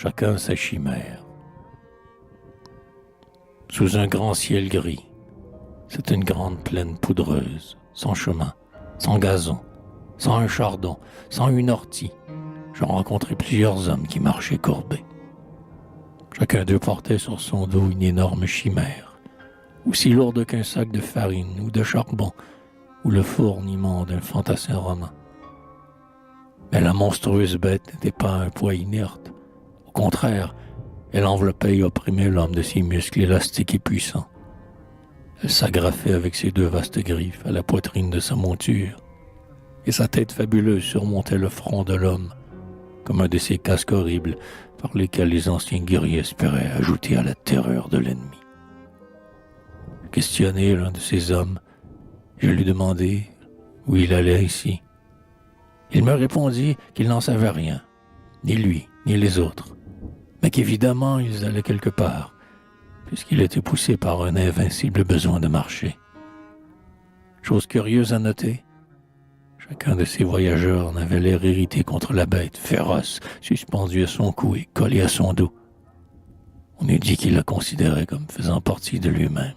chacun sa chimère. Sous un grand ciel gris, c'est une grande plaine poudreuse, sans chemin, sans gazon, sans un chardon, sans une ortie. J'ai rencontré plusieurs hommes qui marchaient courbés. Chacun d'eux portait sur son dos une énorme chimère, aussi lourde qu'un sac de farine ou de charbon, ou le fourniment d'un fantassin roman. Mais la monstrueuse bête n'était pas un poids inerte. Au contraire, elle enveloppait et opprimait l'homme de ses muscles élastiques et puissants. Elle s'agrafait avec ses deux vastes griffes à la poitrine de sa monture, et sa tête fabuleuse surmontait le front de l'homme, comme un de ces casques horribles par lesquels les anciens guerriers espéraient ajouter à la terreur de l'ennemi. Je questionnai l'un de ces hommes. Je lui demandai où il allait ici. Il me répondit qu'il n'en savait rien, ni lui, ni les autres, mais qu'évidemment ils allaient quelque part, puisqu'il était poussé par un invincible besoin de marcher. Chose curieuse à noter, chacun de ces voyageurs n'avait l'air irrité contre la bête féroce suspendue à son cou et collée à son dos. On eût dit qu'il la considérait comme faisant partie de lui-même.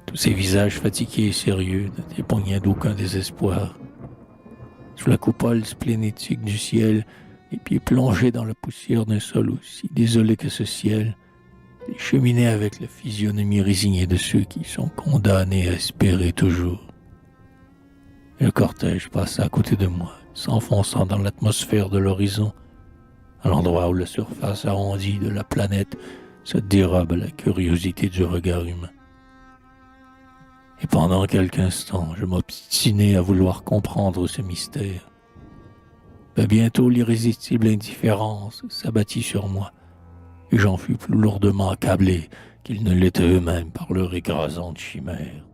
Tous ces visages fatigués et sérieux ne témoignaient d'aucun désespoir. Sous la coupole splénétique du ciel, les pieds plongés dans la poussière d'un sol aussi désolé que ce ciel, ils cheminaient avec la physionomie résignée de ceux qui sont condamnés à espérer toujours. Et le cortège passa à côté de moi, s'enfonçant dans l'atmosphère de l'horizon, à l'endroit où la surface arrondie de la planète se dérobe à la curiosité du regard humain. Et pendant quelques instants, je m'obstinai à vouloir comprendre ce mystère. Mais bientôt l'irrésistible indifférence s'abattit sur moi, et j'en fus plus lourdement accablé qu'ils ne l'étaient eux-mêmes par leur écrasante chimère.